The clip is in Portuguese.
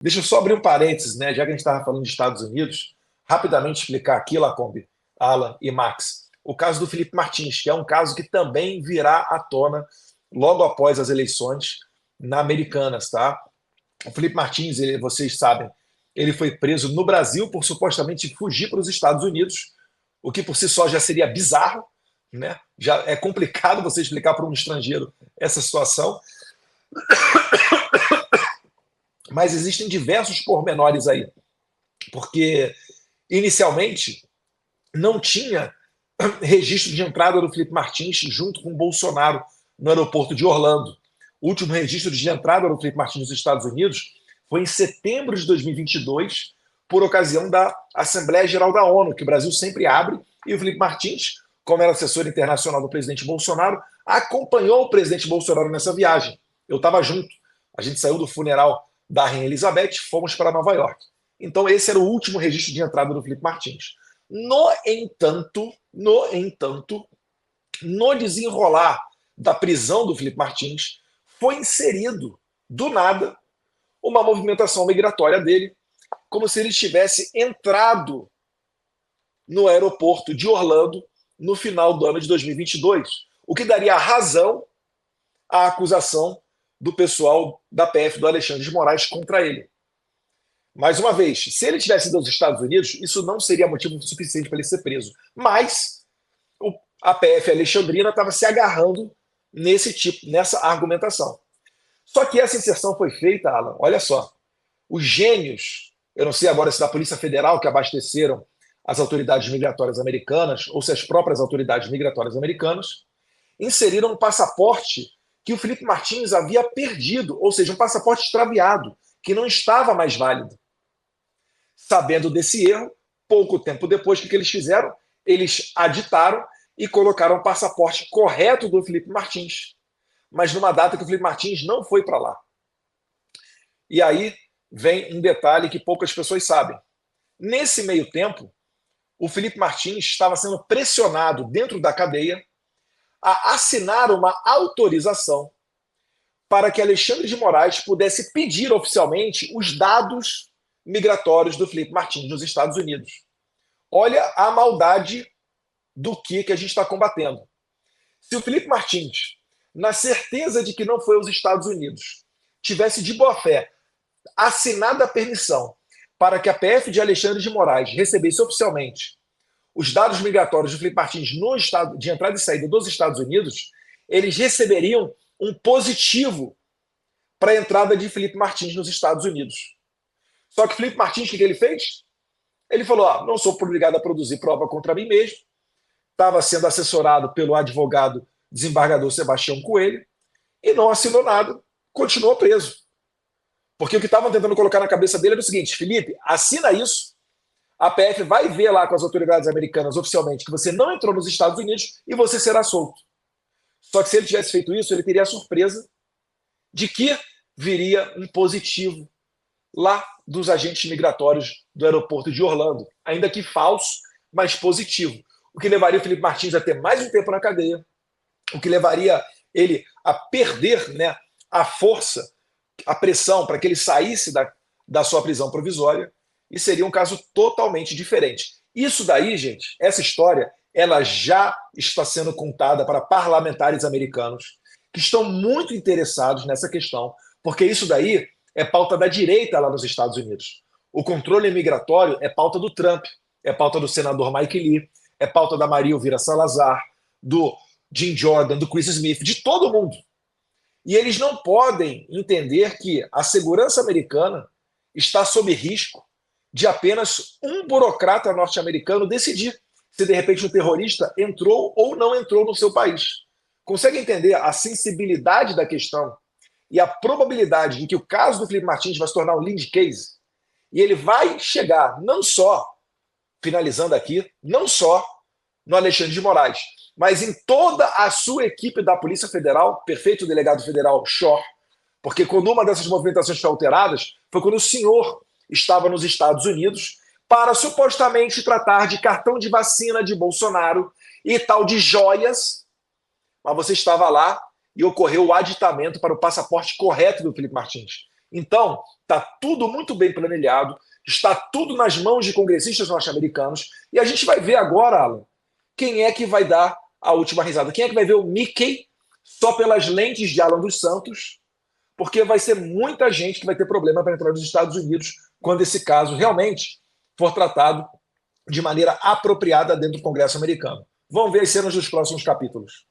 Deixa eu só abrir um parênteses, né? Já que a gente estava falando de Estados Unidos, rapidamente explicar aqui, Lacombe, Alan e Max, o caso do Felipe Martins, que é um caso que também virá à tona logo após as eleições na Americanas, tá? O Felipe Martins, vocês sabem, ele foi preso no Brasil por supostamente fugir para os Estados Unidos, o que por si só já seria bizarro, né? Já é complicado você explicar para um estrangeiro essa situação, mas existem diversos pormenores aí, porque inicialmente não tinha registro de entrada do Felipe Martins junto com o Bolsonaro no aeroporto de Orlando. O último registro de entrada do Felipe Martins nos Estados Unidos foi em setembro de 2022, por ocasião da Assembleia Geral da ONU, que o Brasil sempre abre, e o Felipe Martins, como era assessor internacional do presidente Bolsonaro, acompanhou o presidente Bolsonaro nessa viagem. Eu estava junto. A gente saiu do funeral da Rainha Elizabeth, fomos para Nova York. Então, esse era o último registro de entrada do Felipe Martins. No desenrolar da prisão do Felipe Martins, foi inserido, do nada, uma movimentação migratória dele, como se ele tivesse entrado no aeroporto de Orlando no final do ano de 2022, o que daria razão à acusação do pessoal da PF do Alexandre de Moraes contra ele. Mais uma vez, se ele tivesse ido aos Estados Unidos, isso não seria motivo suficiente para ele ser preso. Mas a PF Alexandrina estava se agarrando nessa argumentação. Só que essa inserção foi feita, Alan, olha só, os gênios, eu não sei agora se da Polícia Federal que abasteceram as autoridades migratórias americanas ou se as próprias autoridades migratórias americanas, inseriram um passaporte que o Felipe Martins havia perdido, ou seja, um passaporte extraviado, que não estava mais válido. Sabendo desse erro, pouco tempo depois, o que eles fizeram? Eles aditaram e colocaram o passaporte correto do Felipe Martins, mas numa data que o Felipe Martins não foi para lá. E aí vem um detalhe que poucas pessoas sabem. Nesse meio tempo, o Felipe Martins estava sendo pressionado dentro da cadeia a assinar uma autorização para que Alexandre de Moraes pudesse pedir oficialmente os dados migratórios do Felipe Martins nos Estados Unidos. Olha a maldade do que a gente está combatendo. Se o Felipe Martins, na certeza de que não foi aos Estados Unidos, tivesse de boa fé assinado a permissão para que a PF de Alexandre de Moraes recebesse oficialmente os dados migratórios do Felipe Martins no estado de entrada e saída dos Estados Unidos, eles receberiam um positivo para a entrada de Felipe Martins nos Estados Unidos. Só que Felipe Martins, o que ele fez? Ele falou, não sou obrigado a produzir prova contra mim mesmo, estava sendo assessorado pelo advogado desembargador Sebastião Coelho e não assinou nada, continuou preso. Porque o que estavam tentando colocar na cabeça dele era o seguinte, Felipe, assina isso, a PF vai ver lá com as autoridades americanas oficialmente que você não entrou nos Estados Unidos e você será solto. Só que se ele tivesse feito isso, ele teria a surpresa de que viria um positivo lá dos agentes migratórios do aeroporto de Orlando, ainda que falso, mas positivo. O que levaria o Felipe Martins a ter mais um tempo na cadeia, o que levaria ele a perder, né, a força, a pressão para que ele saísse da sua prisão provisória, e seria um caso totalmente diferente. Isso daí, gente, essa história, ela já está sendo contada para parlamentares americanos que estão muito interessados nessa questão, porque isso daí é pauta da direita lá nos Estados Unidos. O controle migratório é pauta do Trump, é pauta do senador Mike Lee, é pauta da Maria Elvira Salazar, do Jim Jordan, do Chris Smith, de todo mundo. E eles não podem entender que a segurança americana está sob risco de apenas um burocrata norte-americano decidir se de repente um terrorista entrou ou não entrou no seu país. Consegue entender a sensibilidade da questão e a probabilidade de que o caso do Felipe Martins vai se tornar um lead case? E ele vai chegar não só, finalizando aqui, não só no Alexandre de Moraes, mas em toda a sua equipe da Polícia Federal, perfeito delegado federal Shor, porque quando uma dessas movimentações foi alteradas, foi quando o senhor estava nos Estados Unidos para supostamente tratar de cartão de vacina de Bolsonaro e tal de joias, mas você estava lá e ocorreu o aditamento para o passaporte correto do Felipe Martins. Então, está tudo muito bem planilhado, está tudo nas mãos de congressistas norte-americanos, e a gente vai ver agora, Alan, quem é que vai dar a última risada. Quem é que vai ver o Mickey só pelas lentes de Alan dos Santos, porque vai ser muita gente que vai ter problema para entrar nos Estados Unidos quando esse caso realmente for tratado de maneira apropriada dentro do Congresso americano. Vamos ver as cenas dos próximos capítulos.